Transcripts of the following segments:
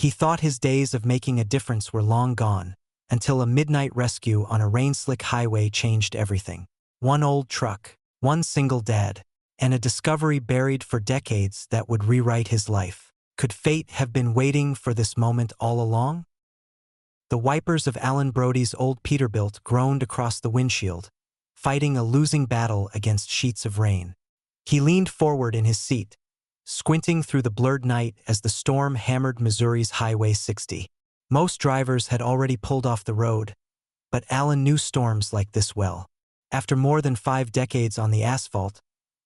He thought his days of making a difference were long gone, until a midnight rescue on a rain-slick highway changed everything. One old truck, one single dad, and a discovery buried for decades that would rewrite his life. Could fate have been waiting for this moment all along? The wipers of Allan Brody's old Peterbilt groaned across the windshield, fighting a losing battle against sheets of rain. He leaned forward in his seat, squinting through the blurred night as the storm hammered Missouri's Highway 60. Most drivers had already pulled off the road, but Allan knew storms like this well. After more than 5 decades on the asphalt,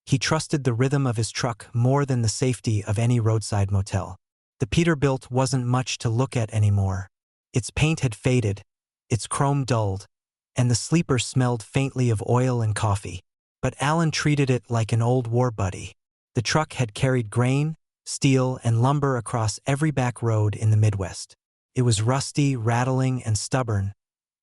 he trusted the rhythm of his truck more than the safety of any roadside motel. The Peterbilt wasn't much to look at anymore. Its paint had faded, its chrome dulled, and the sleeper smelled faintly of oil and coffee. But Allan treated it like an old war buddy. The truck had carried grain, steel, and lumber across every back road in the Midwest. It was rusty, rattling, and stubborn,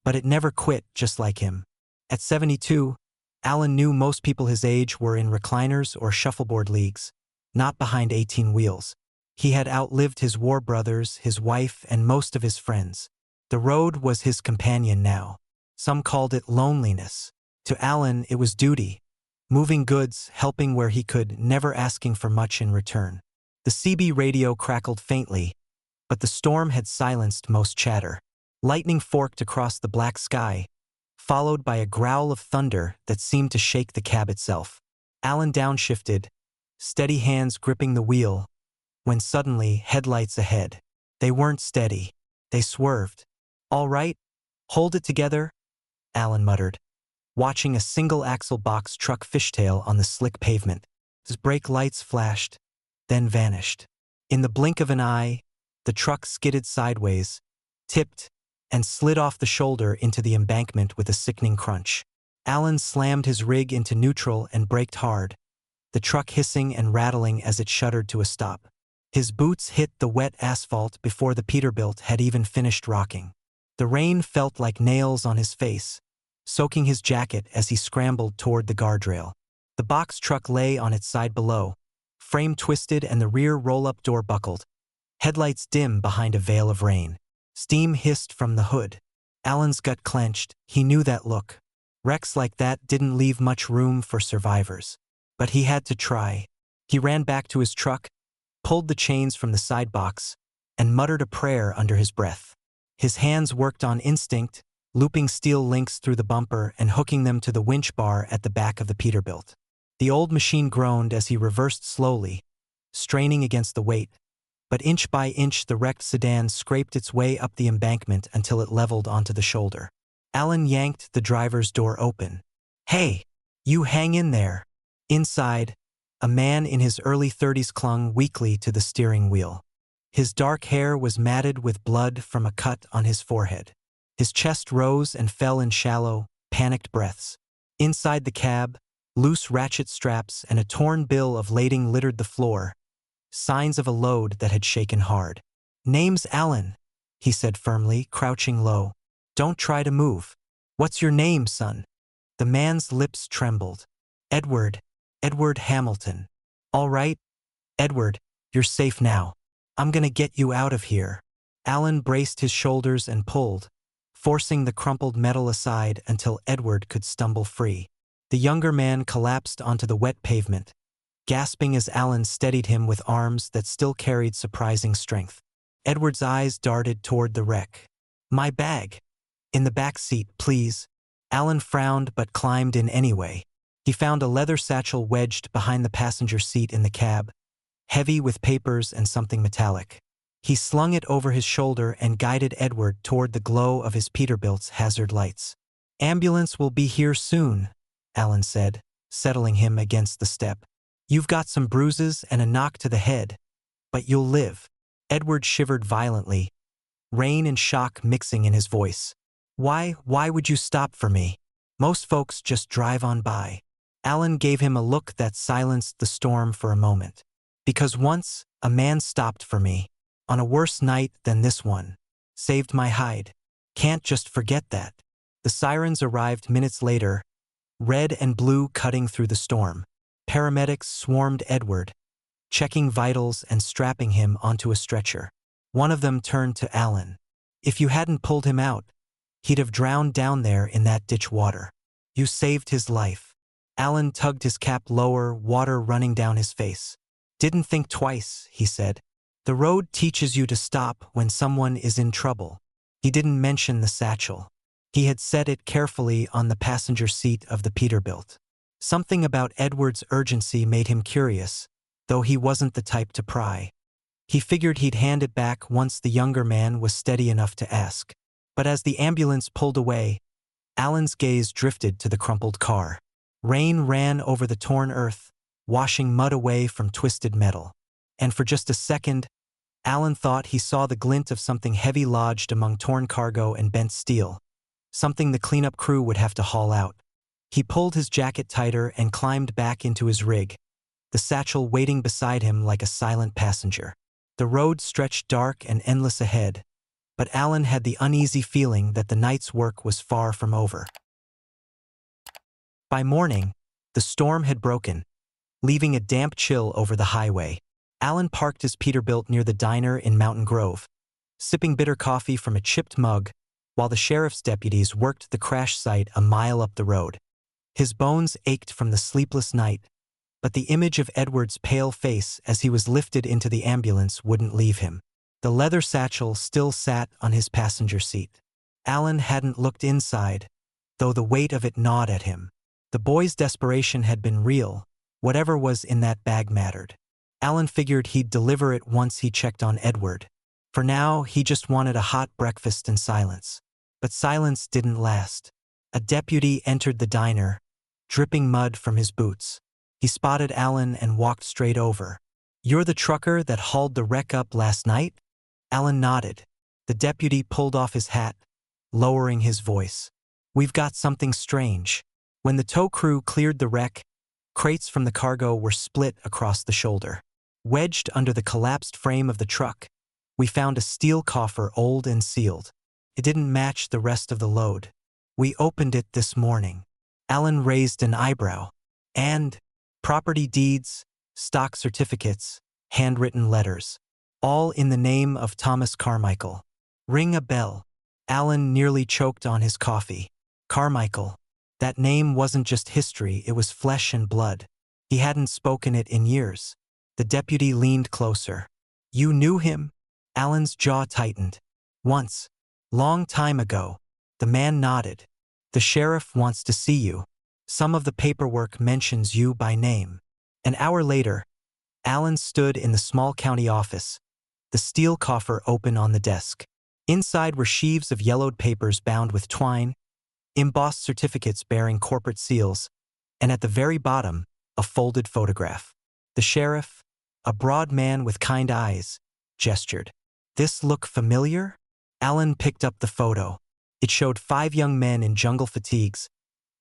but it never quit, just like him. At 72, Allan knew most people his age were in recliners or shuffleboard leagues, not behind 18 wheels. He had outlived his war brothers, his wife, and most of his friends. The road was his companion now. Some called it loneliness. To Allan, it was duty. Moving goods, helping where he could, never asking for much in return. The CB radio crackled faintly, but the storm had silenced most chatter. Lightning forked across the black sky, followed by a growl of thunder that seemed to shake the cab itself. Allan downshifted, steady hands gripping the wheel, when suddenly, headlights ahead. They weren't steady. They swerved. "All right? Hold it together," Allan muttered, watching a single-axle box truck fishtail on the slick pavement. His brake lights flashed, then vanished. In the blink of an eye, the truck skidded sideways, tipped, and slid off the shoulder into the embankment with a sickening crunch. Allan slammed his rig into neutral and braked hard, the truck hissing and rattling as it shuddered to a stop. His boots hit the wet asphalt before the Peterbilt had even finished rocking. The rain felt like nails on his face, soaking his jacket as he scrambled toward the guardrail. The box truck lay on its side below, frame twisted and the rear roll-up door buckled, headlights dim behind a veil of rain. Steam hissed from the hood. Allan's gut clenched. He knew that look. Wrecks like that didn't leave much room for survivors. But he had to try. He ran back to his truck, pulled the chains from the side box, and muttered a prayer under his breath. His hands worked on instinct, looping steel links through the bumper and hooking them to the winch bar at the back of the Peterbilt. The old machine groaned as he reversed slowly, straining against the weight, but inch by inch the wrecked sedan scraped its way up the embankment until it leveled onto the shoulder. Allan yanked the driver's door open. "Hey, you hang in there." Inside, a man in his early 30s clung weakly to the steering wheel. His dark hair was matted with blood from a cut on his forehead. His chest rose and fell in shallow, panicked breaths. Inside the cab, loose ratchet straps and a torn bill of lading littered the floor, signs of a load that had shaken hard. "Name's Allan," he said firmly, crouching low. "Don't try to move." "What's your name, son?" The man's lips trembled. Edward Hamilton." "All right, Edward, you're safe now. I'm gonna get you out of here." Allan braced his shoulders and pulled, forcing the crumpled metal aside until Edward could stumble free. The younger man collapsed onto the wet pavement, gasping as Allan steadied him with arms that still carried surprising strength. Edward's eyes darted toward the wreck. "My bag. In the back seat, please." Allan frowned but climbed in anyway. He found a leather satchel wedged behind the passenger seat in the cab, heavy with papers and something metallic. He slung it over his shoulder and guided Edward toward the glow of his Peterbilt's hazard lights. "Ambulance will be here soon," Allan said, settling him against the step. "You've got some bruises and a knock to the head, but you'll live." Edward shivered violently, rain and shock mixing in his voice. Why would you stop for me? Most folks just drive on by." Allan gave him a look that silenced the storm for a moment. "Because once, a man stopped for me. On a worse night than this one. Saved my hide. Can't just forget that." The sirens arrived minutes later, red and blue cutting through the storm. Paramedics swarmed Edward, checking vitals and strapping him onto a stretcher. One of them turned to Allan. "If you hadn't pulled him out, he'd have drowned down there in that ditch water. You saved his life." Allan tugged his cap lower, water running down his face. "Didn't think twice," he said. "The road teaches you to stop when someone is in trouble." He didn't mention the satchel. He had set it carefully on the passenger seat of the Peterbilt. Something about Edward's urgency made him curious, though he wasn't the type to pry. He figured he'd hand it back once the younger man was steady enough to ask. But as the ambulance pulled away, Allan's gaze drifted to the crumpled car. Rain ran over the torn earth, washing mud away from twisted metal. And for just a second, Allan thought he saw the glint of something heavy lodged among torn cargo and bent steel, something the cleanup crew would have to haul out. He pulled his jacket tighter and climbed back into his rig, the satchel waiting beside him like a silent passenger. The road stretched dark and endless ahead, but Allan had the uneasy feeling that the night's work was far from over. By morning, the storm had broken, leaving a damp chill over the highway. Allan parked his Peterbilt near the diner in Mountain Grove, sipping bitter coffee from a chipped mug, while the sheriff's deputies worked the crash site a mile up the road. His bones ached from the sleepless night, but the image of Edward's pale face as he was lifted into the ambulance wouldn't leave him. The leather satchel still sat on his passenger seat. Allan hadn't looked inside, though the weight of it gnawed at him. The boy's desperation had been real. Whatever was in that bag mattered. Allan figured he'd deliver it once he checked on Edward. For now, he just wanted a hot breakfast and silence. But silence didn't last. A deputy entered the diner, dripping mud from his boots. He spotted Allan and walked straight over. "You're the trucker that hauled the wreck up last night?" Allan nodded. The deputy pulled off his hat, lowering his voice. "We've got something strange." When the tow crew cleared the wreck, crates from the cargo were split across the shoulder. Wedged under the collapsed frame of the truck, we found a steel coffer, old and sealed. It didn't match the rest of the load. "We opened it this morning." Allan raised an eyebrow. "And property deeds, stock certificates, handwritten letters. All in the name of Thomas Carmichael. Ring a bell." Allan nearly choked on his coffee. Carmichael. That name wasn't just history, it was flesh and blood. He hadn't spoken it in years. The deputy leaned closer. "You knew him?" Allan's jaw tightened. "Once. Long time ago." The man nodded. "The sheriff wants to see you. Some of the paperwork mentions you by name." An hour later, Allan stood in the small county office, the steel coffer open on the desk. Inside were sheaves of yellowed papers bound with twine, embossed certificates bearing corporate seals, and at the very bottom, a folded photograph. The sheriff, a broad man with kind eyes, gestured. "This look familiar?" Allan picked up the photo. It showed 5 young men in jungle fatigues,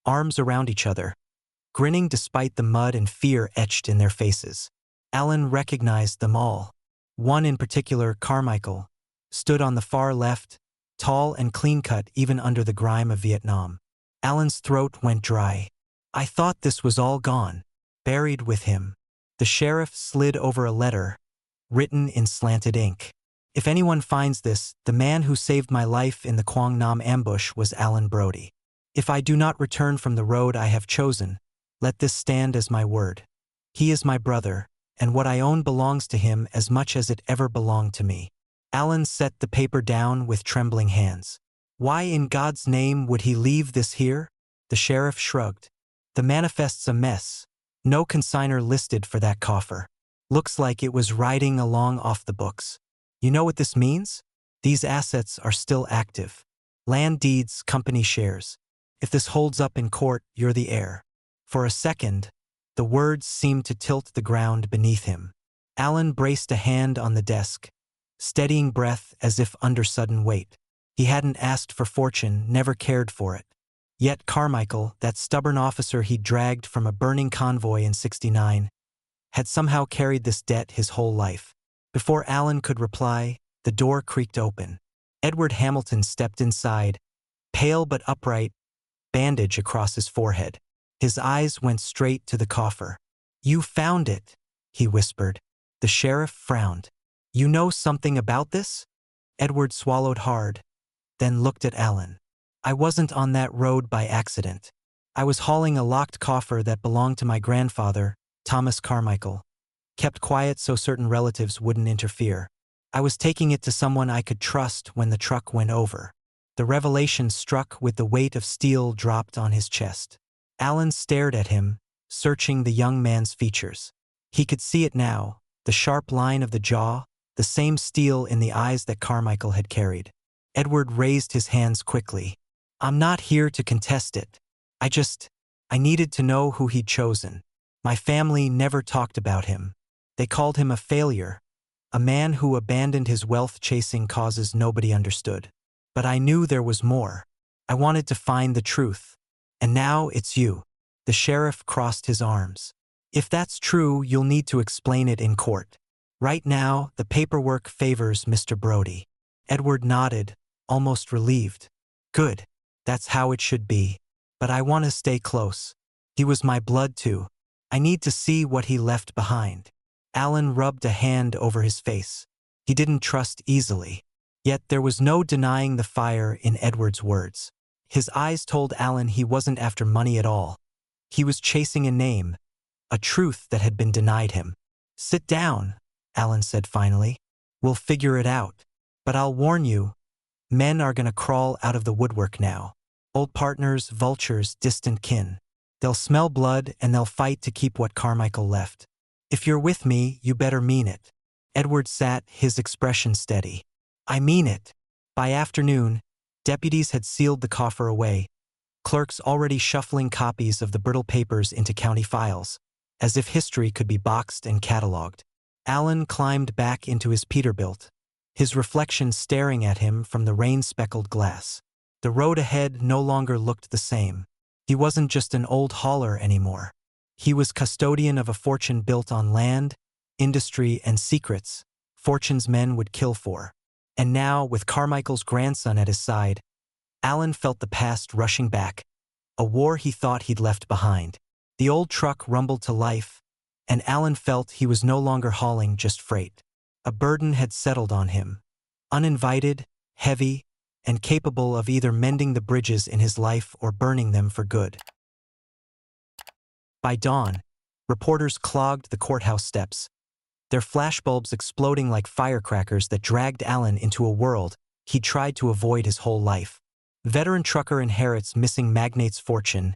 arms around each other, grinning despite the mud and fear etched in their faces. Allan recognized them all. One in particular, Carmichael, stood on the far left, tall and clean-cut even under the grime of Vietnam. Allan's throat went dry. "I thought this was all gone, buried with him." The sheriff slid over a letter, written in slanted ink. "If anyone finds this, the man who saved my life in the Quang Nam ambush was Allan Brody. If I do not return from the road I have chosen, let this stand as my word. He is my brother, and what I own belongs to him as much as it ever belonged to me." Allan set the paper down with trembling hands. "Why in God's name would he leave this here?" The sheriff shrugged. "The manifest's a mess. No consignor listed for that coffer. Looks like it was riding along off the books. You know what this means? These assets are still active. Land deeds, company shares. If this holds up in court, you're the heir." For a second, the words seemed to tilt the ground beneath him. Allan braced a hand on the desk, steadying breath as if under sudden weight. He hadn't asked for fortune, never cared for it. Yet Carmichael, that stubborn officer he'd dragged from a burning convoy in '69, had somehow carried this debt his whole life. Before Allan could reply, the door creaked open. Edward Hamilton stepped inside, pale but upright, bandage across his forehead. His eyes went straight to the coffer. "You found it," he whispered. The sheriff frowned. You know something about this? Edward swallowed hard, then looked at Allan. I wasn't on that road by accident. I was hauling a locked coffer that belonged to my grandfather, Thomas Carmichael. Kept quiet so certain relatives wouldn't interfere. I was taking it to someone I could trust when the truck went over. The revelation struck with the weight of steel dropped on his chest. Allan stared at him, searching the young man's features. He could see it now, the sharp line of the jaw, the same steel in the eyes that Carmichael had carried. Edward raised his hands quickly. I'm not here to contest it. I needed to know who he'd chosen. My family never talked about him. They called him a failure, a man who abandoned his wealth-chasing causes nobody understood. But I knew there was more. I wanted to find the truth. And now it's you. The sheriff crossed his arms. If that's true, you'll need to explain it in court. Right now, the paperwork favors Mr. Brody. Edward nodded, almost relieved. Good. That's how it should be. But I want to stay close. He was my blood too. I need to see what he left behind. Allan rubbed a hand over his face. He didn't trust easily. Yet there was no denying the fire in Edward's words. His eyes told Allan he wasn't after money at all. He was chasing a name, a truth that had been denied him. Sit down, Allan said finally. We'll figure it out. But I'll warn you, men are gonna crawl out of the woodwork now. Old partners, vultures, distant kin. They'll smell blood and they'll fight to keep what Carmichael left. If you're with me, you better mean it. Edward sat, his expression steady. I mean it. By afternoon, deputies had sealed the coffer away, clerks already shuffling copies of the brittle papers into county files, as if history could be boxed and catalogued. Allan climbed back into his Peterbilt, his reflection staring at him from the rain-speckled glass. The road ahead no longer looked the same. He wasn't just an old hauler anymore. He was custodian of a fortune built on land, industry, and secrets fortune's men would kill for. And now, with Carmichael's grandson at his side, Allan felt the past rushing back, a war he thought he'd left behind. The old truck rumbled to life, and Allan felt he was no longer hauling just freight. A burden had settled on him, uninvited, heavy, and capable of either mending the bridges in his life or burning them for good. By dawn, reporters clogged the courthouse steps, their flashbulbs exploding like firecrackers that dragged Allan into a world he'd tried to avoid his whole life. Veteran trucker inherits missing magnate's fortune,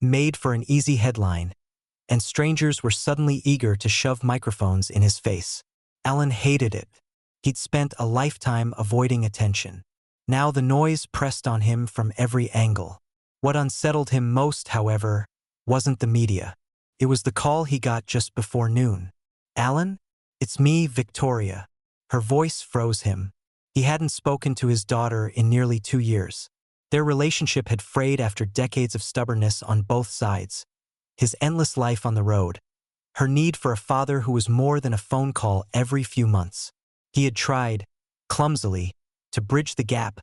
made for an easy headline, and strangers were suddenly eager to shove microphones in his face. Allan hated it. He'd spent a lifetime avoiding attention. Now the noise pressed on him from every angle. What unsettled him most, however, wasn't the media. It was the call he got just before noon. Allan? It's me, Victoria. Her voice froze him. He hadn't spoken to his daughter in nearly 2 years. Their relationship had frayed after decades of stubbornness on both sides. His endless life on the road. Her need for a father who was more than a phone call every few months. He had tried, clumsily, to bridge the gap,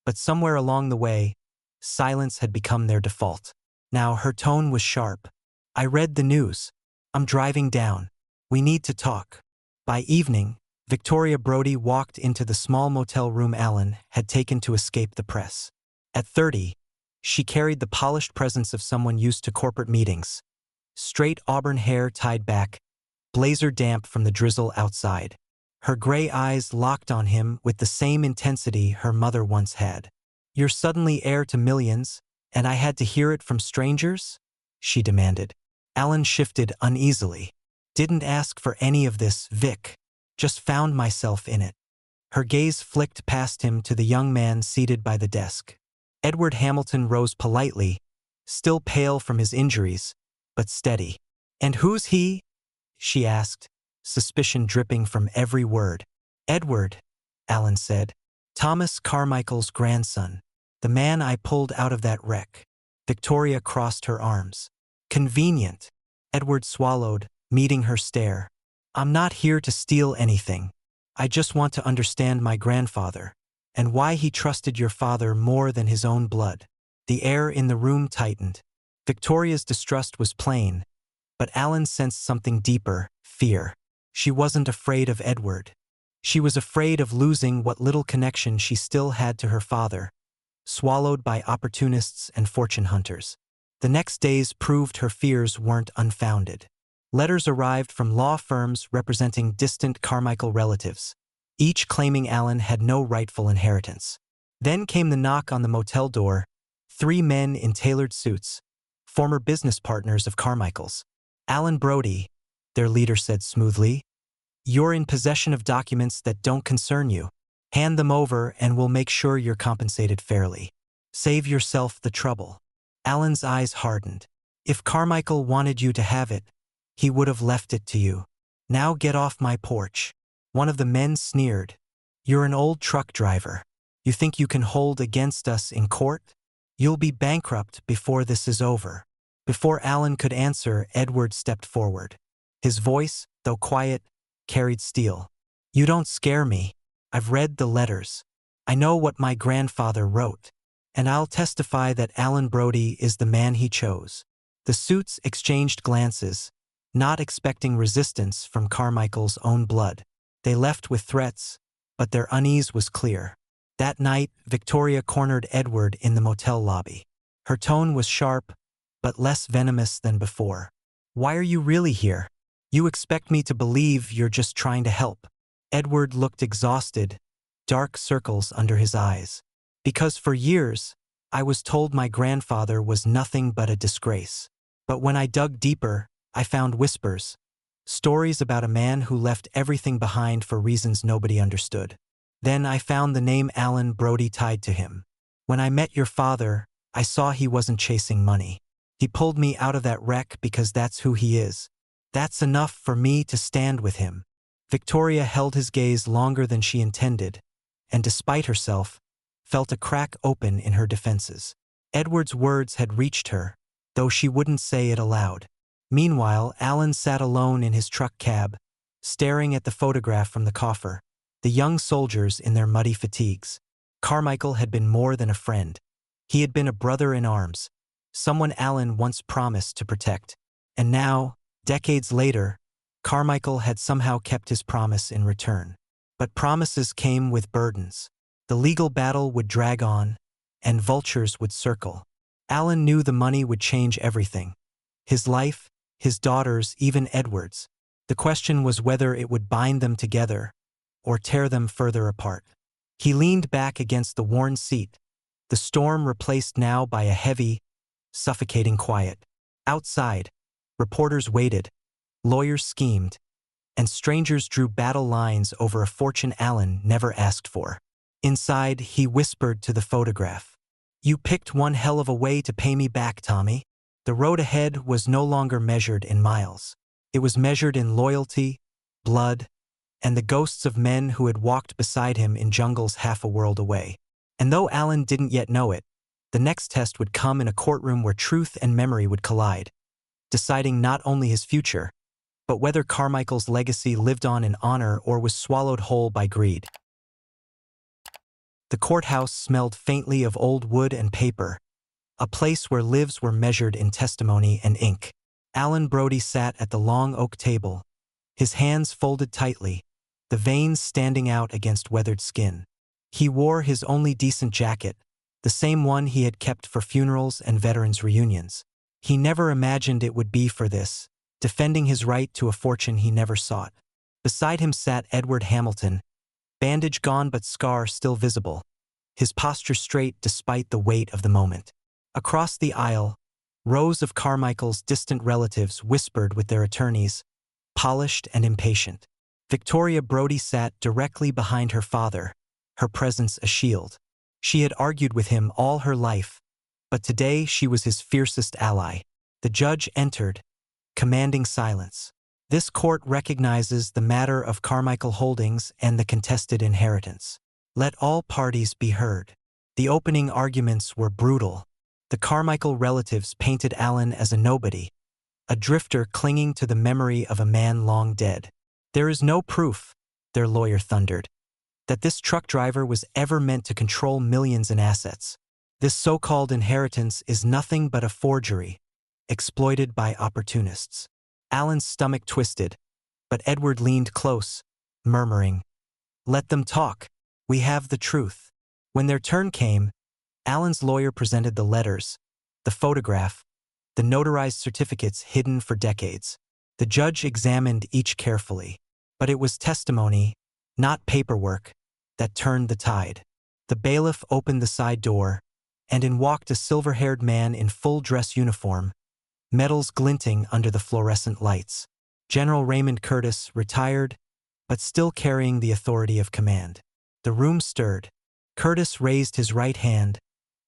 but somewhere along the way, silence had become their default. Now her tone was sharp. I read the news. I'm driving down. We need to talk. By evening, Victoria Brody walked into the small motel room Allan had taken to escape the press. At 30, she carried the polished presence of someone used to corporate meetings. Straight auburn hair tied back, blazer damp from the drizzle outside. Her gray eyes locked on him with the same intensity her mother once had. You're suddenly heir to millions, and I had to hear it from strangers? She demanded. Allan shifted uneasily. Didn't ask for any of this, Vic. Just found myself in it. Her gaze flicked past him to the young man seated by the desk. Edward Hamilton rose politely, still pale from his injuries, but steady. And who's he? She asked, suspicion dripping from every word. Edward, Allan said. Thomas Carmichael's grandson. The man I pulled out of that wreck. Victoria crossed her arms. Convenient. Edward swallowed, meeting her stare. I'm not here to steal anything. I just want to understand my grandfather, and why he trusted your father more than his own blood. The air in the room tightened. Victoria's distrust was plain, but Allan sensed something deeper, fear. She wasn't afraid of Edward. She was afraid of losing what little connection she still had to her father, swallowed by opportunists and fortune hunters. The next days proved her fears weren't unfounded. Letters arrived from law firms representing distant Carmichael relatives, each claiming Allan had no rightful inheritance. Then came the knock on the motel door, 3 men in tailored suits, former business partners of Carmichael's. "Allan Brody," their leader said smoothly, "you're in possession of documents that don't concern you. Hand them over and we'll make sure you're compensated fairly. Save yourself the trouble." Allan's eyes hardened. If Carmichael wanted you to have it, he would have left it to you. "Now get off my porch." One of the men sneered. "You're an old truck driver. You think you can hold against us in court? You'll be bankrupt before this is over." Before Allan could answer, Edward stepped forward. His voice, though quiet, carried steel. "You don't scare me. I've read the letters. I know what my grandfather wrote. And I'll testify that Allan Brody is the man he chose." The suits exchanged glances, not expecting resistance from Carmichael's own blood. They left with threats, but their unease was clear. That night, Victoria cornered Edward in the motel lobby. Her tone was sharp, but less venomous than before. "Why are you really here? You expect me to believe you're just trying to help." Edward looked exhausted, dark circles under his eyes. "Because for years, I was told my grandfather was nothing but a disgrace. But when I dug deeper, I found whispers, stories about a man who left everything behind for reasons nobody understood. Then I found the name Allan Brody tied to him. When I met your father, I saw he wasn't chasing money. He pulled me out of that wreck because that's who he is. That's enough for me to stand with him." Victoria held his gaze longer than she intended, and despite herself, felt a crack open in her defenses. Edward's words had reached her, though she wouldn't say it aloud. Meanwhile, Allan sat alone in his truck cab, staring at the photograph from the coffer, the young soldiers in their muddy fatigues. Carmichael had been more than a friend. He had been a brother in arms, someone Allan once promised to protect. And now, decades later, Carmichael had somehow kept his promise in return. But promises came with burdens. The legal battle would drag on, and vultures would circle. Allan knew the money would change everything. His life, his daughters, even Edward's. The question was whether it would bind them together or tear them further apart. He leaned back against the worn seat, the storm replaced now by a heavy, suffocating quiet. Outside, reporters waited, lawyers schemed, and strangers drew battle lines over a fortune Allan never asked for. Inside, he whispered to the photograph, "You picked one hell of a way to pay me back, Tommy." The road ahead was no longer measured in miles. It was measured in loyalty, blood, and the ghosts of men who had walked beside him in jungles half a world away. And though Allan didn't yet know it, the next test would come in a courtroom where truth and memory would collide, deciding not only his future, but whether Carmichael's legacy lived on in honor or was swallowed whole by greed. The courthouse smelled faintly of old wood and paper, a place where lives were measured in testimony and ink. Allan Brody sat at the long oak table, his hands folded tightly, the veins standing out against weathered skin. He wore his only decent jacket, the same one he had kept for funerals and veterans' reunions. He never imagined it would be for this, defending his right to a fortune he never sought. Beside him sat Edward Hamilton, bandage gone but scar still visible, his posture straight despite the weight of the moment. Across the aisle, rows of Carmichael's distant relatives whispered with their attorneys, polished and impatient. Victoria Brody sat directly behind her father, her presence a shield. She had argued with him all her life, but today she was his fiercest ally. The judge entered, commanding silence. This court recognizes the matter of Carmichael Holdings and the contested inheritance. Let all parties be heard. The opening arguments were brutal. The Carmichael relatives painted Allan as a nobody, a drifter clinging to the memory of a man long dead. There is no proof, their lawyer thundered, that this truck driver was ever meant to control millions in assets. This so-called inheritance is nothing but a forgery, exploited by opportunists. Allan's stomach twisted, but Edward leaned close, murmuring, Let them talk. We have the truth. When their turn came, Allan's lawyer presented the letters, the photograph, the notarized certificates hidden for decades. The judge examined each carefully. But it was testimony, not paperwork, that turned the tide. The bailiff opened the side door, and in walked a silver-haired man in full dress uniform, medals glinting under the fluorescent lights. General Raymond Curtis, retired, but still carrying the authority of command. The room stirred. Curtis raised his right hand,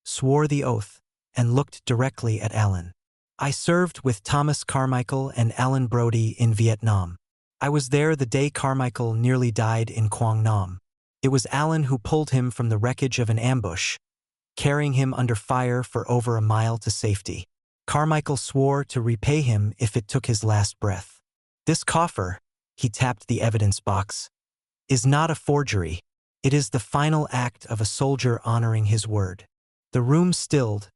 swore the oath, and looked directly at Allan. I served with Thomas Carmichael and Allan Brody in Vietnam. I was there the day Carmichael nearly died in Quang Nam. It was Allan who pulled him from the wreckage of an ambush, carrying him under fire for over a mile to safety. Carmichael swore to repay him if it took his last breath. This coffer, he tapped the evidence box, is not a forgery. It is the final act of a soldier honoring his word. The room stilled,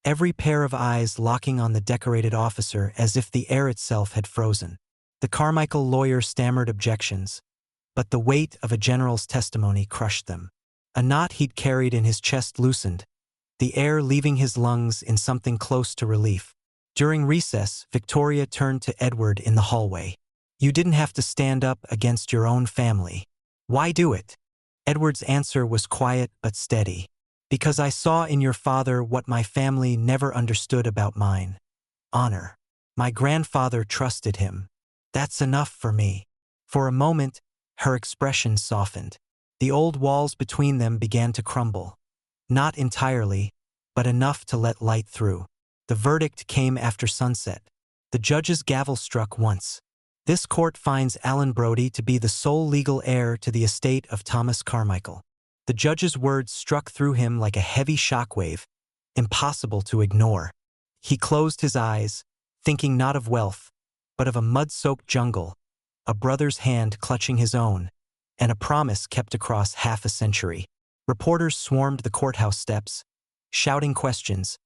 every pair of eyes locking on the decorated officer as if the air itself had frozen. The Carmichael lawyer stammered objections, but the weight of a general's testimony crushed them. A knot he'd carried in his chest loosened, the air leaving his lungs in something close to relief. During recess, Victoria turned to Edward in the hallway. You didn't have to stand up against your own family. Why do it? Edward's answer was quiet but steady. Because I saw in your father what my family never understood about mine. Honor. My grandfather trusted him. That's enough for me. For a moment, her expression softened. The old walls between them began to crumble. Not entirely, but enough to let light through. The verdict came after sunset. The judge's gavel struck once. This court finds Allan Brody to be the sole legal heir to the estate of Thomas Carmichael. The judge's words struck through him like a heavy shockwave, impossible to ignore. He closed his eyes, thinking not of wealth, but of a mud-soaked jungle, a brother's hand clutching his own, and a promise kept across half a century. Reporters swarmed the courthouse steps, shouting questions,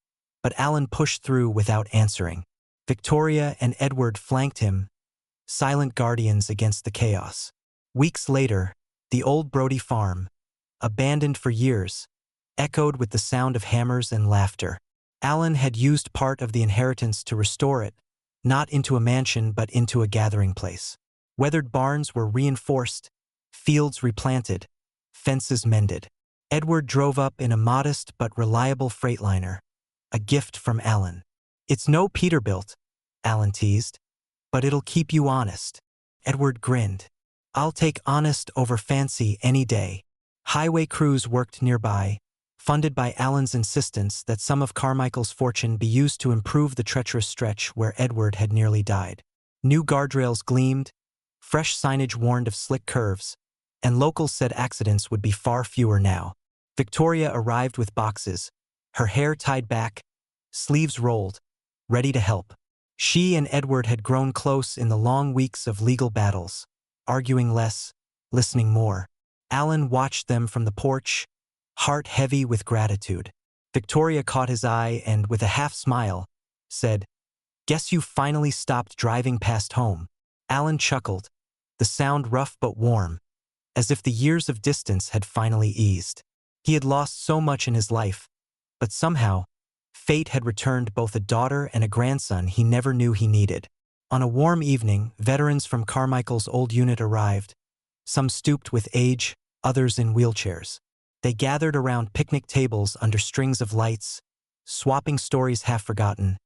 but Allan pushed through without answering. Victoria and Edward flanked him, silent guardians against the chaos. Weeks later, the old Brody farm, abandoned for years, echoed with the sound of hammers and laughter. Allan had used part of the inheritance to restore it, not into a mansion but into a gathering place. Weathered barns were reinforced, fields replanted, fences mended. Edward drove up in a modest but reliable freightliner, a gift from Allan. It's no Peterbilt, Allan teased, but it'll keep you honest. Edward grinned. I'll take honest over fancy any day. Highway crews worked nearby, funded by Allan's insistence that some of Carmichael's fortune be used to improve the treacherous stretch where Edward had nearly died. New guardrails gleamed, fresh signage warned of slick curves, and locals said accidents would be far fewer now. Victoria arrived with boxes, her hair tied back, sleeves rolled, ready to help. She and Edward had grown close in the long weeks of legal battles, arguing less, listening more. Allan watched them from the porch, heart heavy with gratitude. Victoria caught his eye and, with a half-smile, said, "Guess you finally stopped driving past home." Allan chuckled, the sound rough but warm, as if the years of distance had finally eased. He had lost so much in his life, but somehow, fate had returned both a daughter and a grandson he never knew he needed. On a warm evening, veterans from Carmichael's old unit arrived, some stooped with age, others in wheelchairs. They gathered around picnic tables under strings of lights, swapping stories half-forgotten,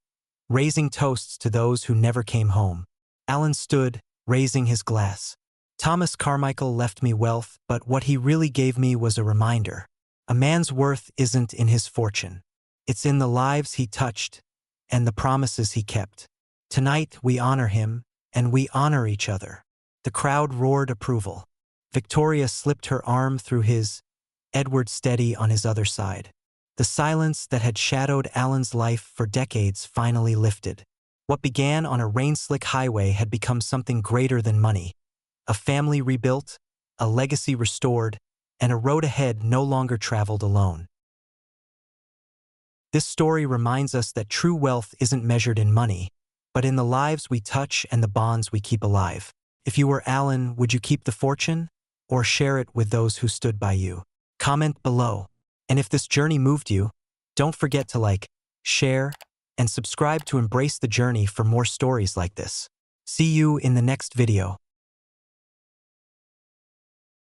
raising toasts to those who never came home. Allan stood, raising his glass. Thomas Carmichael left me wealth, but what he really gave me was a reminder. A man's worth isn't in his fortune. It's in the lives he touched and the promises he kept. Tonight we honor him, and we honor each other. The crowd roared approval. Victoria slipped her arm through his, Edward steady on his other side. The silence that had shadowed Allan's life for decades finally lifted. What began on a rain-slick highway had become something greater than money. A family rebuilt, a legacy restored, and a road ahead no longer traveled alone. This story reminds us that true wealth isn't measured in money, but in the lives we touch and the bonds we keep alive. If you were Allan, would you keep the fortune? or share it with those who stood by you. Comment below. And if this journey moved you, don't forget to like, share, and subscribe to embrace the journey for more stories like this. See you in the next video.